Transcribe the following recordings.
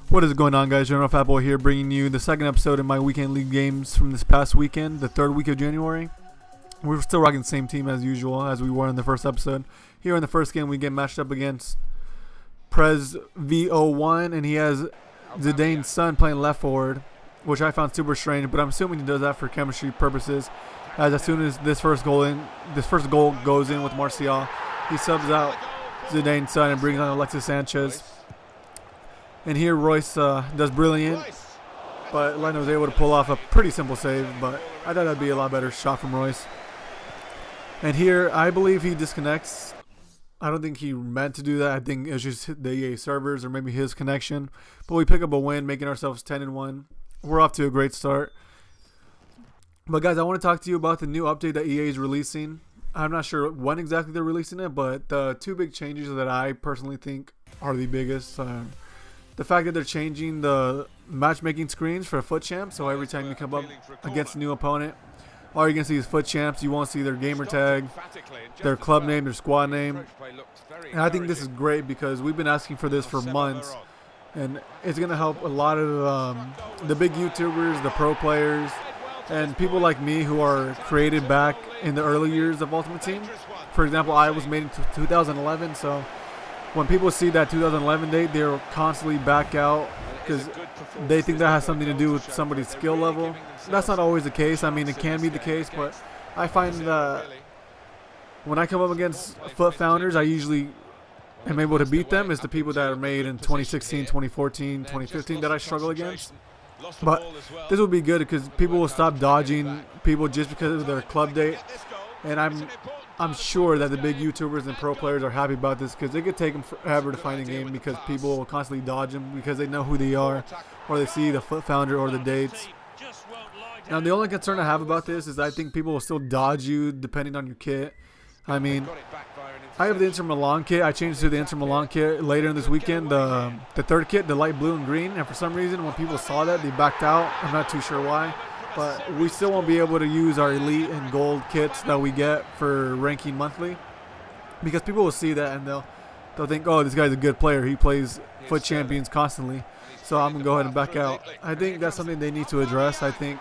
What is going on, guys? General Fatboy here, bringing you the second episode of my weekend league games from this past weekend, the third week of January. We're still rocking the same team as usual as we were in the first episode. Here in the first game, we get matched up against Prez V01, and he has Zidane's son playing left forward, which I found super strange, but I'm assuming he does that for chemistry purposes. As soon as this first goal goes in with Martial, he subs out Zidane's son and brings on Alexis Sanchez. And here Royce does brilliant, but Leno was able to pull off a pretty simple save, but I thought that'd be a lot better shot from Royce. And here, I believe he disconnects. I don't think he meant to do that. I think it's just the EA servers or maybe his connection. But we pick up a win, making ourselves 10-1. We're off to a great start. But guys, I want to talk to you about the new update that EA is releasing. I'm not sure when exactly they're releasing it, but the two big changes that I personally think are the biggest. The fact that they're changing the matchmaking screens for FUT champs, so every time you come up against a new opponent, all you're going to see is FUT champs. You won't see their gamer tag, their club name, their squad name. And I think this is great because we've been asking for this for months, and it's going to help a lot of the big YouTubers, the pro players, and people like me who are created back in the early years of Ultimate Team. For example, I was made in 2011, so when people see that 2011 date, they're constantly back out because they think that has something to do with somebody's skill level. That's not always the case. I mean, it can be the case, but I find that when I come up against FUT founders, I usually am able to beat them. It's the people that are made in 2016, 2014, 2015 that I struggle against. But this will be good because people will stop dodging people just because of their club date. And I'm sure that the big YouTubers and pro players are happy about this because it could take them forever to find a game because people will constantly dodge them because they know who they are or they see the FUT founder or the dates. Now, the only concern I have about this is I think people will still dodge you depending on your kit. I mean, I have the Inter Milan kit. I changed to the Inter Milan kit later in this weekend, the third kit, the light blue and green. And for some reason, when people saw that, they backed out. I'm not too sure why. But we still won't be able to use our elite and gold kits that we get for ranking monthly because people will see that and they'll think, oh, this guy's a good player. He plays FUT champions constantly. So I'm going to go ahead and back out. I think that's something they need to address. I think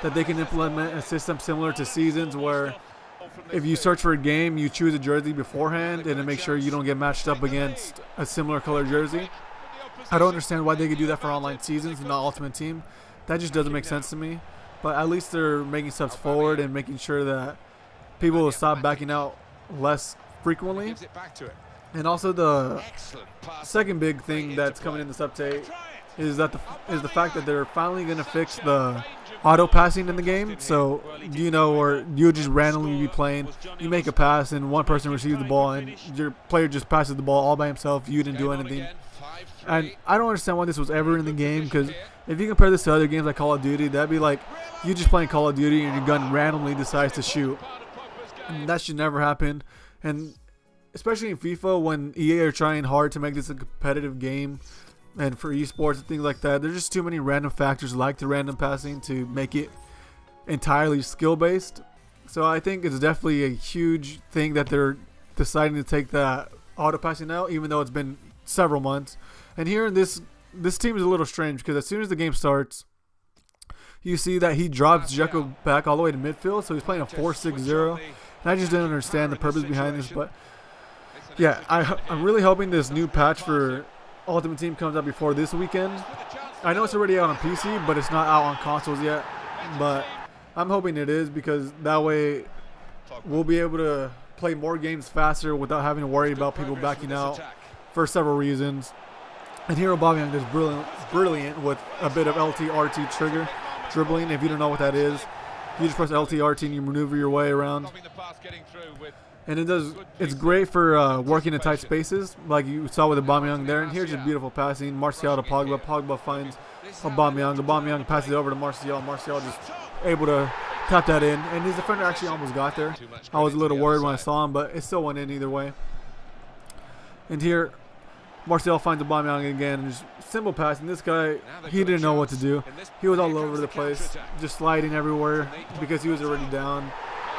that they can implement a system similar to Seasons where if you search for a game, you choose a jersey beforehand and to make sure you don't get matched up against a similar color jersey. I don't understand why they could do that for online Seasons and not Ultimate Team. That just doesn't make sense to me. But at least they're making steps forward and making sure that people will stop backing out less frequently. And also the second big thing that's coming in this update is the fact that they're finally going to fix the auto passing in the game. So, or you just randomly be playing, you make a pass and one person receives the ball and your player just passes the ball all by himself. You didn't do anything. And I don't understand why this was ever in the game because if you compare this to other games like Call of Duty, that'd be like you just playing Call of Duty and your gun randomly decides to shoot. And that should never happen. And especially in FIFA when EA are trying hard to make this a competitive game and for esports and things like that, there's just too many random factors like the random passing to make it entirely skill-based. So I think it's definitely a huge thing that they're deciding to take that auto passing out even though it's been several months. And here in this team is a little strange because as soon as the game starts, you see that he drops Dzeko back all the way to midfield, so he's playing a 4-6-0. And I just didn't understand the purpose behind this, but yeah, I'm really hoping this new patch for Ultimate Team comes out before this weekend. I know it's already out on PC, but it's not out on consoles yet. But I'm hoping it is because that way we'll be able to play more games faster without having to worry about people backing out for several reasons. And here Aubameyang is brilliant with a bit of LT-RT trigger dribbling. If you don't know what that is, you just press LT-RT and you maneuver your way around. And it's great for working in tight spaces like you saw with Aubameyang there. And here's just beautiful passing. Martial to Pogba. Pogba finds Aubameyang. Aubameyang passes it over to Martial. Martial just able to tap that in. And his defender actually almost got there. I was a little worried when I saw him, but it still went in either way. And here Martial finds Aubameyang again, and just simple passing. This guy, he didn't know what to do. He was all over the place, just sliding everywhere because he was already down.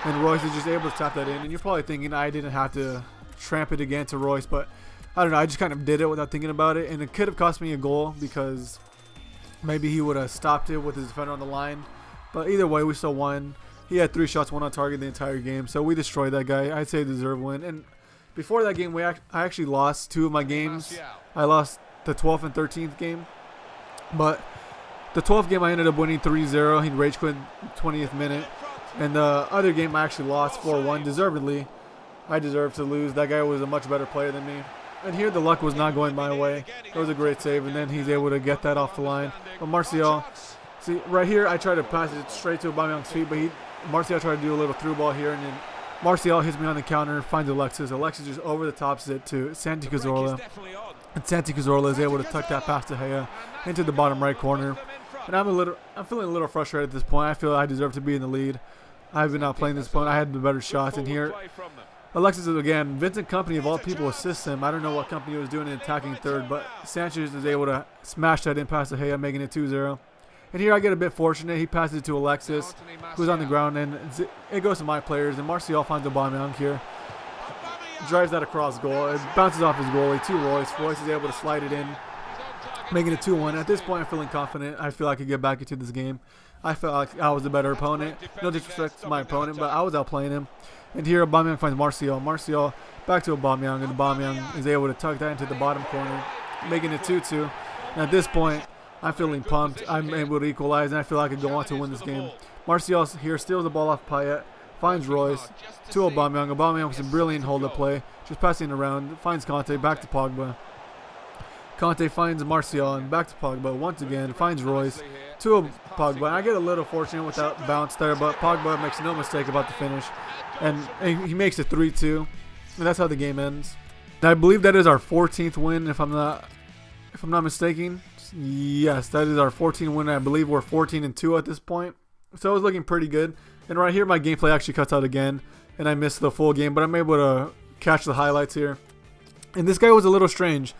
And Royce is just able to tap that in. And you're probably thinking I didn't have to tramp it again to Royce, but I don't know. I just kind of did it without thinking about it, and it could have cost me a goal because maybe he would have stopped it with his defender on the line. But either way, we still won. He had 3 shots, 1 on target the entire game, so we destroyed that guy. I'd say deserved win. And before that game, I actually lost 2 of my games. I lost the 12th and 13th game, but the 12th game I ended up winning 3-0. He rage quit 20th minute, and the other game I actually lost 4-1 deservedly. I deserved to lose. That guy was a much better player than me. And here the luck was not going my way. It was a great save, and then he's able to get that off the line. But Martial, see right here, I tried to pass it straight to Aubameyang's feet, but Martial tried to do a little through ball here, and then Martial hits me on the counter, finds Alexis. Alexis just over the tops it to Santi Cazorla, and Santi Cazorla is able to tuck that pass to Gea into the bottom right corner. And I'm feeling a little frustrated at this point. I feel I deserve to be in the lead. I've been outplaying this point. I had the better shots, and here Alexis is again. Vincent Kompany of all people assists him. I don't know what Kompany was doing in attacking third, but Sanchez is able to smash that in past to Gea, making it 2-0. And here I get a bit fortunate. He passes it to Alexis, who's on the ground, and it goes to my players. And Martial finds Aubameyang here. Drives that across goal. It bounces off his goalie to Royce. Royce is able to slide it in, making it 2-1. At this point, I'm feeling confident. I feel I could get back into this game. I felt like I was the better opponent. No disrespect to my opponent, but I was outplaying him. And here Aubameyang finds Martial. Martial back to Aubameyang, and Aubameyang is able to tuck that into the bottom corner, making it 2-2. And at this point, I'm feeling pumped. I'm able to equalize, and I feel like I could go on to win this game. Martial here steals the ball off Payet, finds Royce to Aubameyang. Aubameyang with some brilliant hold-up play, just passing around, finds Conte, back to Pogba. Conte finds Martial, and back to Pogba once again, finds Royce to Pogba. I get a little fortunate with that bounce there, but Pogba makes no mistake about the finish, and he makes it 3-2, and that's how the game ends. And I believe that is our 14th win, if I'm not mistaken. Yes, that is our 14th win. I believe we're 14-2 at this point, so it was looking pretty good. And right here, my gameplay actually cuts out again, and I missed the full game, but I'm able to catch the highlights here. And this guy was a little strange.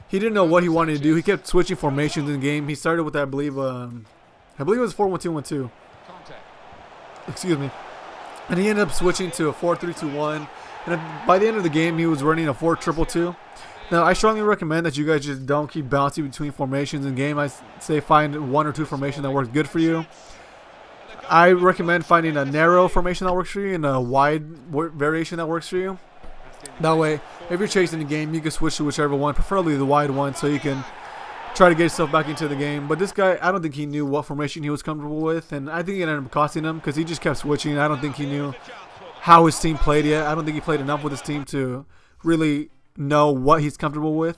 He didn't know what he wanted to do. He kept switching formations in the game. He started with, I believe it was 4-1-2-1-2. Excuse me. And he ended up switching to a 4-3-2-1. And by the end of the game, he was running a 4-2-2-2. Now, I strongly recommend that you guys just don't keep bouncing between formations in game. I say find 1 or 2 formations that works good for you. I recommend finding a narrow formation that works for you and a wide variation that works for you. That way, if you're chasing the game, you can switch to whichever one, preferably the wide one, so you can try to get yourself back into the game. But this guy, I don't think he knew what formation he was comfortable with, and I think it ended up costing him because he just kept switching. I don't think he knew how his team played yet. I don't think he played enough with his team to really know what he's comfortable with.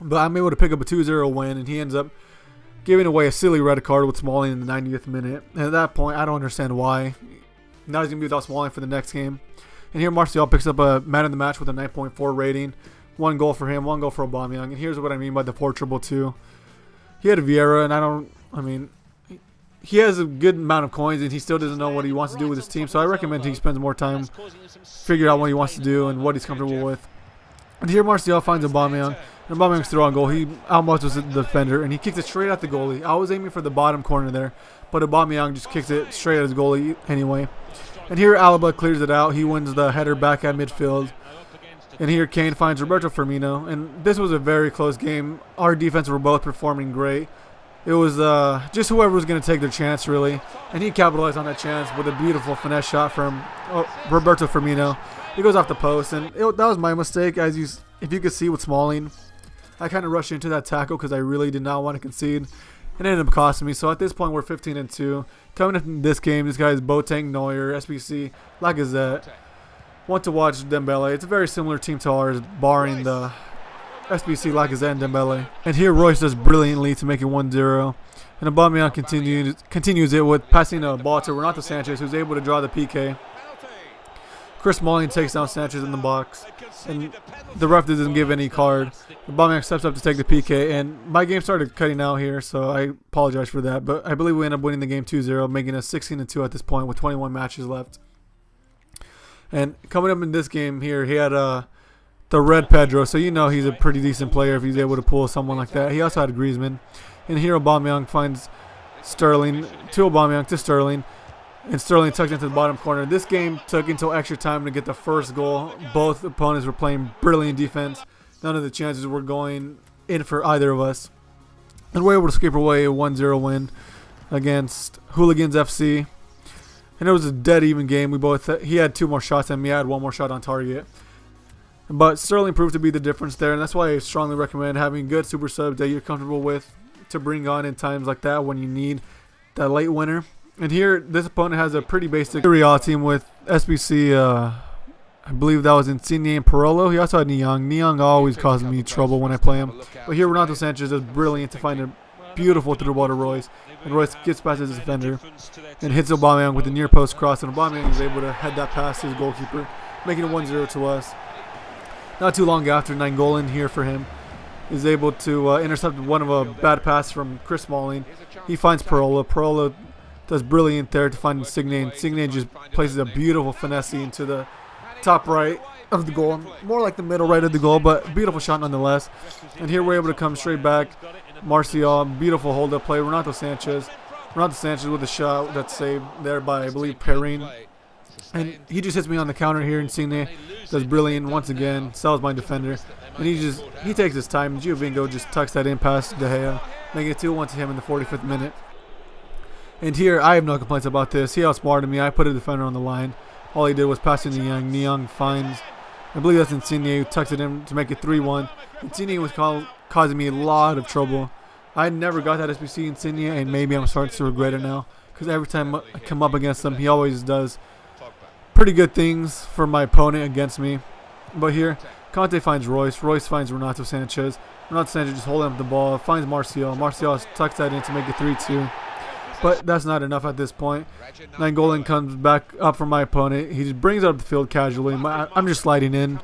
But I'm able to pick up a 2-0 win, and he ends up giving away a silly red card with Smalling in the 90th minute. And at that point, I don't understand why. Now he's going to be without Smalling for the next game. And here Martial picks up a man of the match with a 9.4 rating. 1 goal for him, 1 goal for Aubameyang. And here's what I mean by the 4-2-2. He had Vieira, and he has a good amount of coins, and he still doesn't know what he wants to do with his team. So I recommend he spends more time figuring out what he wants to do and what he's comfortable with. And here Martial finds Aubameyang. And Aubameyang's throw on goal. He almost was the defender, and he kicks it straight at the goalie. I was aiming for the bottom corner there, but Aubameyang just kicks it straight at his goalie anyway. And here Alaba clears it out. He wins the header back at midfield. And here Kane finds Roberto Firmino. And this was a very close game. Our defense were both performing great. It was just whoever was going to take their chance, really. And he capitalized on that chance with a beautiful finesse shot from Roberto Firmino. It goes off the post. And that was my mistake. If you could see with Smalling, I kind of rushed into that tackle because I really did not want to concede. It ended up costing me. So at this point, we're 15-2. Coming up in this game, this guy is Boateng, Neuer, SBC, Lacazette. Want to watch Dembele. It's a very similar team to ours, barring the SBC, Lacazette, and Dembele. And here Royce does brilliantly to make it 1-0. And Aubameyang continues it with passing a ball to Renato Sanchez, who's able to draw the PK. Chris Smalling takes down Sanchez in the box, and the ref doesn't give any card. Aubameyang steps up to take the PK, and my game started cutting out here, so I apologize for that. But I believe we end up winning the game 2-0, making us 16-2 at this point with 21 matches left. And coming up in this game here, he had the red Pedro, so you know he's a pretty decent player if he's able to pull someone like that. He also had Griezmann. And here Aubameyang finds Sterling to Aubameyang to Sterling. And Sterling tucked into the bottom corner. This game took until extra time to get the first goal. Both opponents were playing brilliant defense. none of the chances were going in for either of us. And we're able to scrape away a 1-0 win against Hooligans FC. And it was a dead even game. He had 2 more shots than me. I had 1 more shot on target. But Sterling proved to be the difference there, and that's why I strongly recommend having good super subs that you're comfortable with to bring on in times like that when you need that late winner. And here, this opponent has a pretty basic Real team with SBC. I believe that was Insigne and Parolo. He also had Niang. Niang always causes me trouble when I play him. But here, Renato Sanchez is brilliant to find a beautiful through ball to Royce. And Royce gets past his defender and hits Aubameyang with the near post cross. And Aubameyang is able to head that past his goalkeeper, making it 1-0 to us. Not too long after, Nainggolan here for him is able to intercept one of a bad pass from Chris Smalling. He finds Parolo. Parolo does brilliant there to find Insigne. Insigne just places a beautiful finesse into the top right of the goal. More like the middle right of the goal, but beautiful shot nonetheless. And here we're able to come straight back. Martial, beautiful hold-up play. Renato Sanchez. Renato Sanchez with a shot that's saved there by, I believe, Perrin. And he just hits me on the counter here. Insigne does brilliant once again, sells my defender. And he takes his time. Giovinco just tucks that in past De Gea, making it 2-1 to him in the 45th minute. And here, I have no complaints about this. He outsmarted me. I put a defender on the line. All he did was pass to Niang. Niang finds, I believe that's Insigne, who tucks it in to make it 3-1. Insigne was causing me a lot of trouble. I never got that SBC Insigne, and maybe I'm starting to regret it now. Because every time I come up against him, he always does pretty good things for my opponent against me. But here, Conte finds Royce. Royce finds Renato Sanchez. Renato Sanchez just holding up the ball. Finds Martial. Martial tucks that in to make it 3-2. But that's not enough at this point. Nainggolan comes back up from my opponent. He just brings it up the field casually. I'm just sliding in,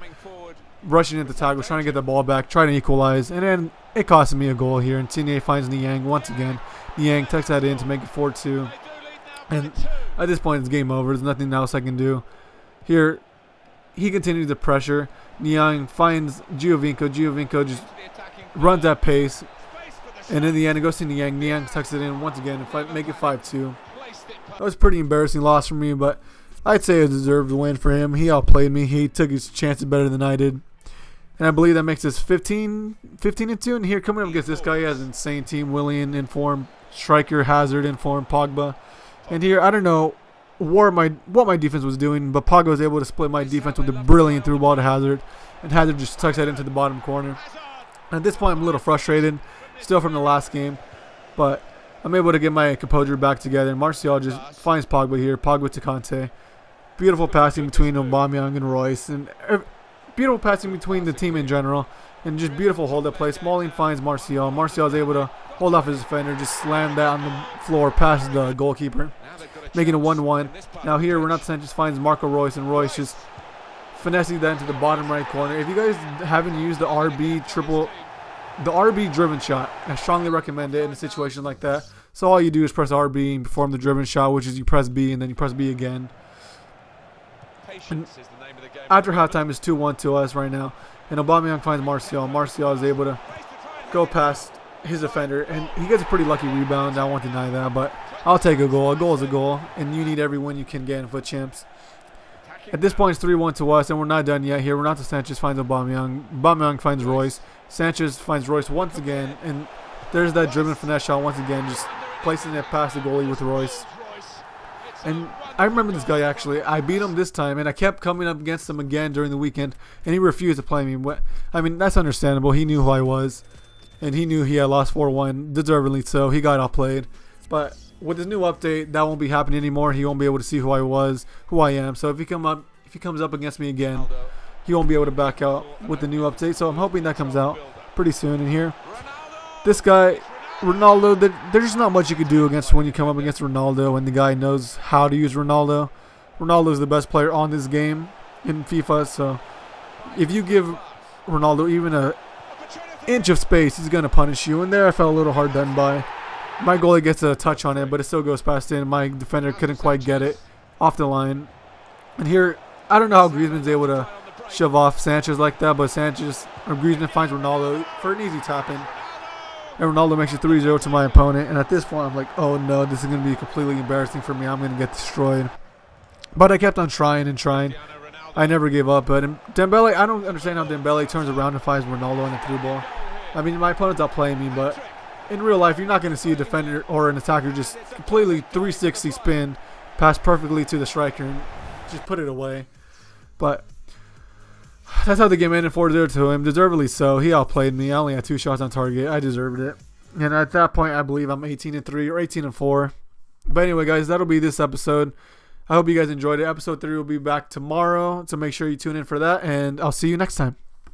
rushing into tackles, trying to get the ball back, trying to equalize. And then it costs me a goal here. Insigne finds Niang once again. Niang tucks that in to make it 4-2. And at this point, it's game over. There's nothing else I can do. Here, he continues the pressure. Niang finds Giovinco. Giovinco just runs at pace. And in the end, it goes to Niang. Niang tucks it in once again and make it 5-2. That was a pretty embarrassing loss for me, but I'd say it deserved a win for him. He outplayed me. He took his chances better than I did. And I believe that makes us 15-2. And here, coming up against this guy, he has an insane team. Willian in form. Striker, Hazard in form. Pogba. And here, I don't know what my defense was doing, but Pogba was able to split my defense with a brilliant through ball to Hazard. And Hazard just tucks that into the bottom corner. And at this point, I'm a little frustrated. Still from the last game, but I'm able to get my composure back together. And Martial just finds Pogba here. Pogba to Conte. Beautiful passing between Aubameyang and Royce. And beautiful passing between the team in general. And just beautiful hold-up play. Smalling finds Martial. Martial is able to hold off his defender. Just slam that on the floor past the goalkeeper, making it 1-1. Now here, Renato Sanchez finds Marco Royce. And Royce just finessing that into the bottom right corner. If you guys haven't used the RB driven shot, I strongly recommend it in a situation like that. So all you do is press RB and perform the driven shot, which is you press B and then you press B again. And after halftime, it's 2-1 to us right now. And Aubameyang finds Martial. Martial is able to go past his defender, and he gets a pretty lucky rebound. I won't deny that, but I'll take a goal. A goal is a goal, and you need every win you can get in FUT Champs. At this point, it's 3-1 to us, and we're not done yet here. Renato Sanchez finds Aubameyang. Aubameyang finds Royce. Sanchez finds Royce once again, and there's that driven finesse shot once again, just placing it past the goalie with Royce. And I remember this guy actually. I beat him this time, and I kept coming up against him again during the weekend, and he refused to play me. I mean, that's understandable. He knew who I was, and he knew he had lost 4-1, deservedly so. He got outplayed. But with this new update, that won't be happening anymore. He won't be able to see who I am. So if he comes up against me again, he won't be able to back out with the new update. So I'm hoping that comes out pretty soon. And here, this guy, Ronaldo, there's just not much you can do against when you come up against Ronaldo and the guy knows how to use Ronaldo. Ronaldo is the best player on this game in FIFA. So if you give Ronaldo even an inch of space, he's going to punish you. And there I felt a little hard done by. My goalie gets a touch on it, but it still goes past in. My defender couldn't quite get it off the line. And here, I don't know how Griezmann's able to shove off Sanchez like that, but Griezmann finds Ronaldo for an easy tap-in. And Ronaldo makes it 3-0 to my opponent. And at this point, I'm like, oh no, this is going to be completely embarrassing for me. I'm going to get destroyed. But I kept on trying and trying. I never gave up. But Dembele, I don't understand how Dembele turns around and finds Ronaldo in the through ball. I mean, my opponent's outplaying me, but in real life, you're not going to see a defender or an attacker just completely 360 spin, pass perfectly to the striker, and just put it away. But that's how the game ended 4-0 to him. Deservedly so. He outplayed me. I only had 2 shots on target. I deserved it. And at that point, I believe I'm 18-3 or 18-4. But anyway, guys, that'll be this episode. I hope you guys enjoyed it. Episode 3 will be back tomorrow, so make sure you tune in for that, and I'll see you next time.